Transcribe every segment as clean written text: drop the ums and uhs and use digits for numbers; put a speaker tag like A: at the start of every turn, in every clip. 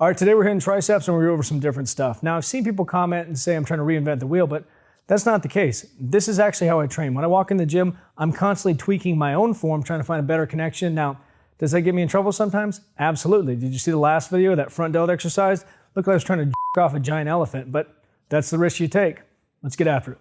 A: All right, today we're hitting triceps and we're going over some different stuff. Now, I've seen people comment and say I'm trying to reinvent the wheel, but that's not the case. This is actually how I train. When I walk in the gym, I'm constantly tweaking my own form, trying to find a better connection. Now, does that get me in trouble sometimes? Absolutely. Did you see the last video, that front delt exercise? Looked like I was trying to jerk off a giant elephant, but that's the risk you take. Let's get after it.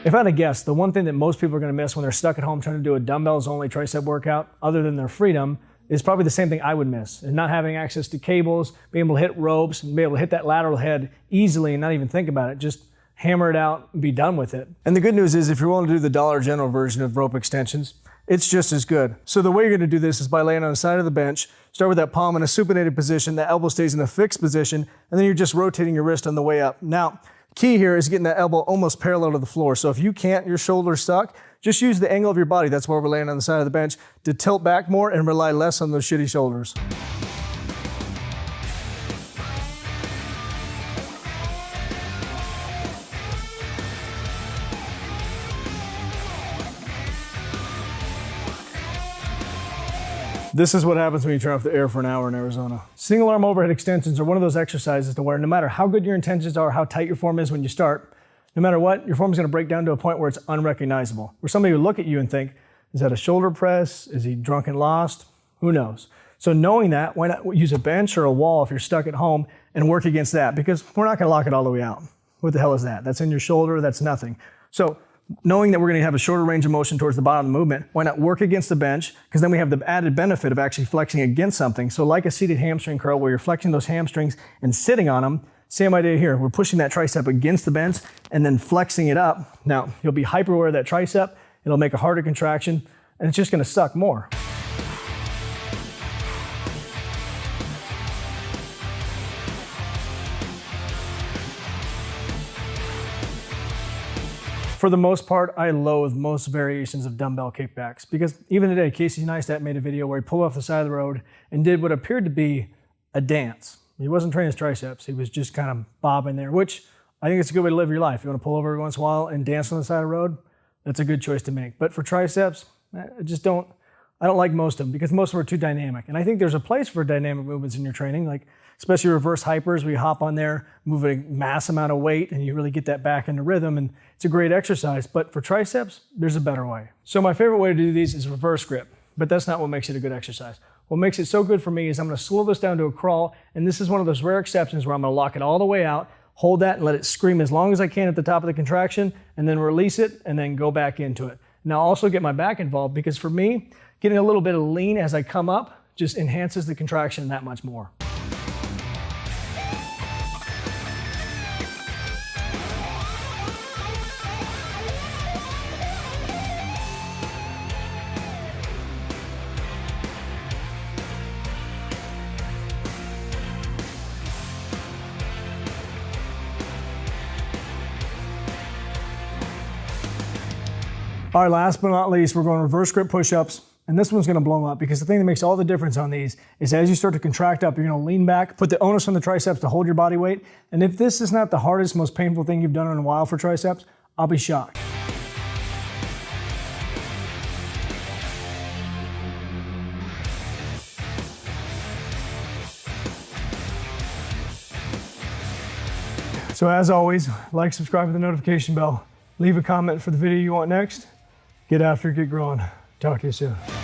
A: If I had to guess, the one thing that most people are going to miss when they're stuck at home trying to do a dumbbells only tricep workout, other than their freedom, is probably the same thing I would miss, and not having access to cables, being able to hit ropes, and be able to hit that lateral head easily and not even think about it. Just hammer it out and be done with it. And the good news is if you're willing to do the Dollar General version of rope extensions, it's just as good. So the way you're going to do this is by laying on the side of the bench, start with that palm in a supinated position, that elbow stays in a fixed position, and then you're just rotating your wrist on the way up. Now, key here is getting that elbow almost parallel to the floor. So if you can't, your shoulder's stuck, just use the angle of your body, that's where we're laying on the side of the bench, to tilt back more and rely less on those shitty shoulders. This is what happens when you turn off the air for an hour in Arizona. Single arm overhead extensions are one of those exercises to where no matter how good your intentions are, how tight your form is when you start, no matter what, your form is going to break down to a point where it's unrecognizable. Where somebody would look at you and think, is that a shoulder press? Is he drunk and lost? Who knows? So knowing that, why not use a bench or a wall if you're stuck at home and work against that? Because we're not going to lock it all the way out. What the hell is that? That's in your shoulder, that's nothing. So knowing that we're going to have a shorter range of motion towards the bottom of the movement, why not work against the bench? Because then we have the added benefit of actually flexing against something. So like a seated hamstring curl where you're flexing those hamstrings and sitting on them, same idea here. We're pushing that tricep against the bench and then flexing it up. Now, you'll be hyper aware of that tricep. It'll make a harder contraction, and it's just going to suck more. For the most part, I loathe most variations of dumbbell kickbacks because even today, Casey Neistat made a video where he pulled off the side of the road and did what appeared to be a dance. He wasn't training his triceps. He was just kind of bobbing there, which I think it's a good way to live your life. You want to pull over every once in a while and dance on the side of the road, that's a good choice to make. But for triceps, I don't like most of them because most of them are too dynamic. And I think there's a place for dynamic movements in your training, like especially reverse hypers where you hop on there, move a mass amount of weight, and you really get that back into rhythm. And it's a great exercise. But for triceps, there's a better way. So my favorite way to do these is reverse grip, but that's not what makes it a good exercise. What makes it so good for me is I'm going to slow this down to a crawl, and this is one of those rare exceptions where I'm going to lock it all the way out, hold that and let it scream as long as I can at the top of the contraction, and then release it, and then go back into it. Now also get my back involved because for me, getting a little bit of lean as I come up just enhances the contraction that much more. All right, last but not least, we're going reverse grip push-ups, and this one's gonna blow up because the thing that makes all the difference on these is as you start to contract up, you're gonna lean back, put the onus on the triceps to hold your body weight, and if this is not the hardest, most painful thing you've done in a while for triceps, I'll be shocked. So as always, like, subscribe with the notification bell, leave a comment for the video you want next. Get after it, get growing. Talk to you soon.